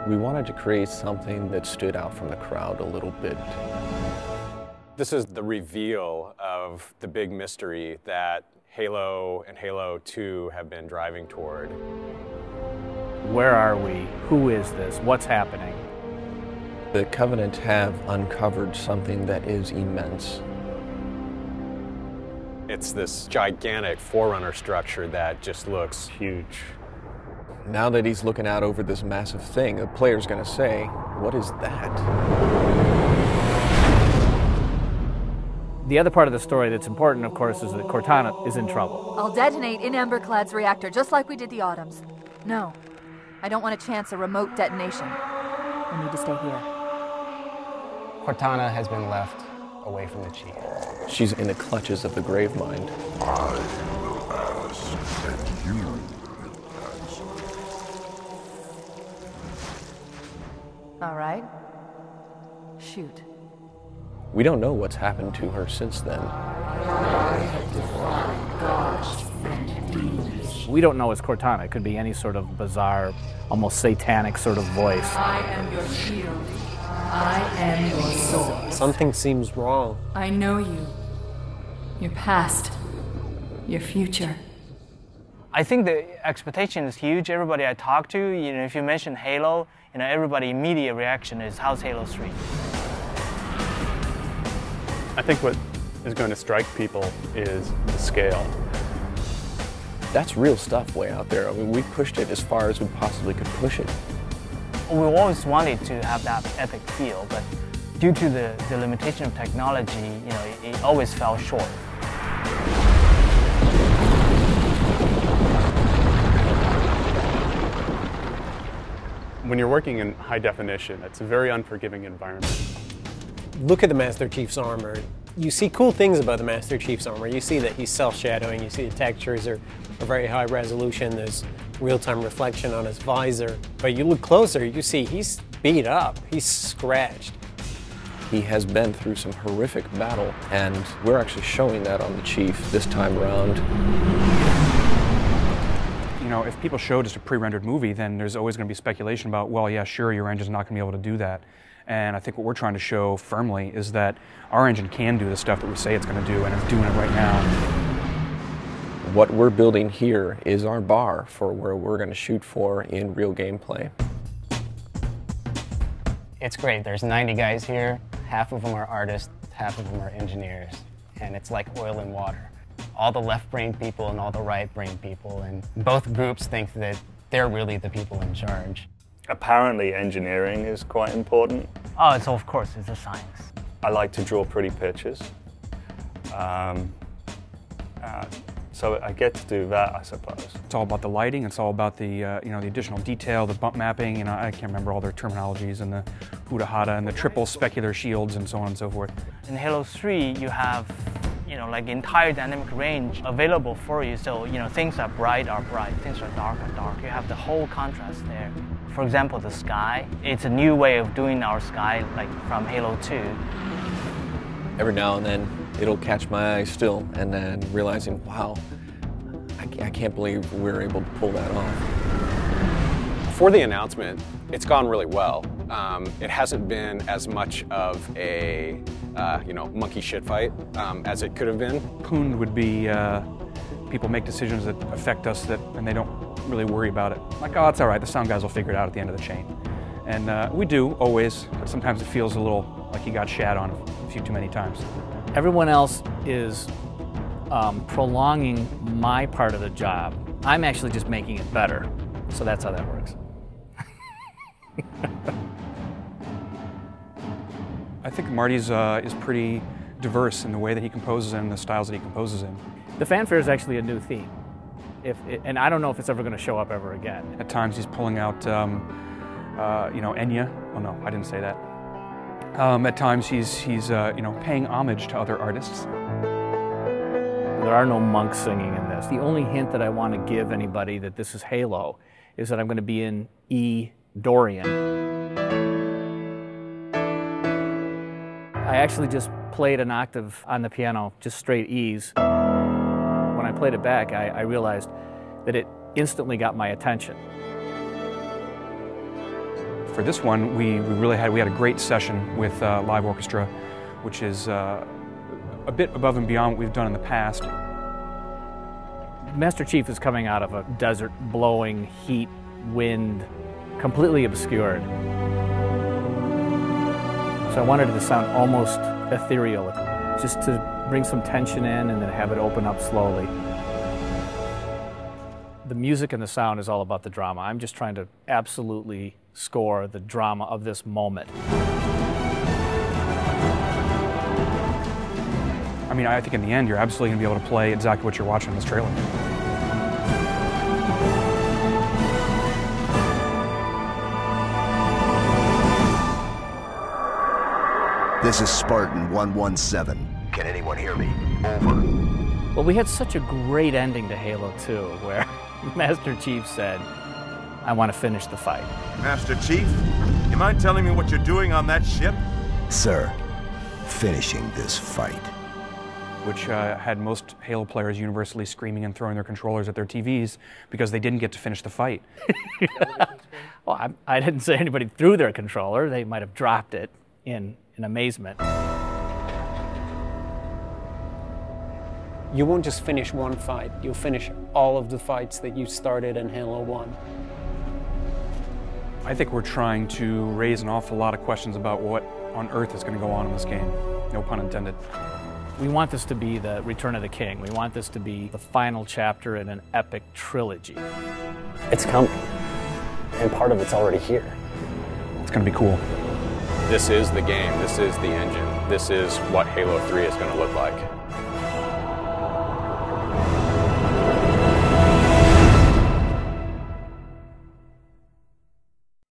We wanted to create something that stood out from the crowd a little bit. This is the reveal of the big mystery that Halo and Halo 2 have been driving toward. Where are we? Who is this? What's happening? The Covenant have uncovered something that is immense. It's this gigantic Forerunner structure that just looks huge. Now that he's looking out over this massive thing, the player's going to say, what is that? The other part of the story that's important, of course, is that Cortana is in trouble. I'll detonate in Emberclad's reactor, just like we did the Autumns. No, I don't want to chance a remote detonation. I need to stay here. Cortana has been left away from the Chief. She's in the clutches of the Gravemind. I will ask, and you will answer. All right. Shoot. We don't know what's happened to her since then. We don't know it's Cortana. It could be any sort of bizarre, almost satanic sort of voice. I am your shield. I am your sword. Something seems wrong. I know you. Your past. Your future. I think the expectation is huge. Everybody I talk to, if you mention Halo, everybody immediate reaction is, how's Halo 3? I think what is going to strike people is the scale. That's real stuff way out there. I mean, we pushed it as far as we possibly could push it. We always wanted to have that epic feel, but due to the limitation of technology, it always fell short. When you're working in high definition, it's a very unforgiving environment. Look at the Master Chief's armor. You see cool things about the Master Chief's armor. You see that he's self-shadowing, you see the textures are very high resolution, there's real-time reflection on his visor. But you look closer, you see he's beat up, he's scratched. He has been through some horrific battle, and we're actually showing that on the Chief this time around. If people show just a pre-rendered movie, then there's always going to be speculation about, well, yeah, sure, your engine's not going to be able to do that. And I think what we're trying to show firmly is that our engine can do the stuff that we say it's going to do, and it's doing it right now. What we're building here is our bar for where we're going to shoot for in real gameplay. It's great. There's 90 guys here. Half of them are artists, half of them are engineers. And it's like oil and water. All the left-brain people and all the right-brain people, and both groups think that they're really the people in charge. Apparently engineering is quite important. Oh, of course, it's a science. I like to draw pretty pictures. So I get to do that, I suppose. It's all about the lighting, it's all about the the additional detail, the bump mapping, I can't remember all their terminologies, and the Huda Hada and the triple specular shields and so on and so forth. In Halo 3, you have like entire dynamic range available for you. So, things are bright, things are dark. You have the whole contrast there. For example, the sky. It's a new way of doing our sky, like from Halo 2. Every now and then, it'll catch my eye still, and then realizing, wow, I can't believe we're able to pull that off. For the announcement, it's gone really well. It hasn't been as much of a monkey shit fight as it could have been. Poon would be people make decisions that affect us and they don't really worry about it. Like, oh, it's all right, the sound guys will figure it out at the end of the chain. And we do, always, but sometimes it feels a little like he got shat on a few too many times. Everyone else is prolonging my part of the job. I'm actually just making it better. So that's how that works. I think Marty's is pretty diverse in the way that he composes and the styles that he composes in. The fanfare is actually a new theme. And I don't know if it's ever going to show up ever again. At times he's pulling out, Enya. Oh no, I didn't say that. At times he's paying homage to other artists. There are no monks singing in this. The only hint that I want to give anybody that this is Halo is that I'm going to be in E Dorian. I actually just played an octave on the piano, just straight E's. When I played it back, I realized that it instantly got my attention. For this one, we had a great session with live orchestra, which is a bit above and beyond what we've done in the past. Master Chief is coming out of a desert, blowing heat, wind, completely obscured. So I wanted it to sound almost ethereal, just to bring some tension in and then have it open up slowly. The music and the sound is all about the drama. I'm just trying to absolutely score the drama of this moment. I mean, I think in the end, you're absolutely going to be able to play exactly what you're watching in this trailer. This is Spartan 117. Can anyone hear me? Over. Well, we had such a great ending to Halo 2, where Master Chief said, I want to finish the fight. Master Chief, you mind telling me what you're doing on that ship? Sir, finishing this fight. Which had most Halo players universally screaming and throwing their controllers at their TVs because they didn't get to finish the fight. Well, I didn't say anybody threw their controller. They might have dropped it in amazement. You won't just finish one fight, you'll finish all of the fights that you started in Halo 1. I think we're trying to raise an awful lot of questions about what on earth is going to go on in this game. No pun intended. We want this to be the Return of the King. We want this to be the final chapter in an epic trilogy. It's coming, and part of it's already here. It's going to be cool. This is the game. This is the engine. This is what Halo 3 is going to look like.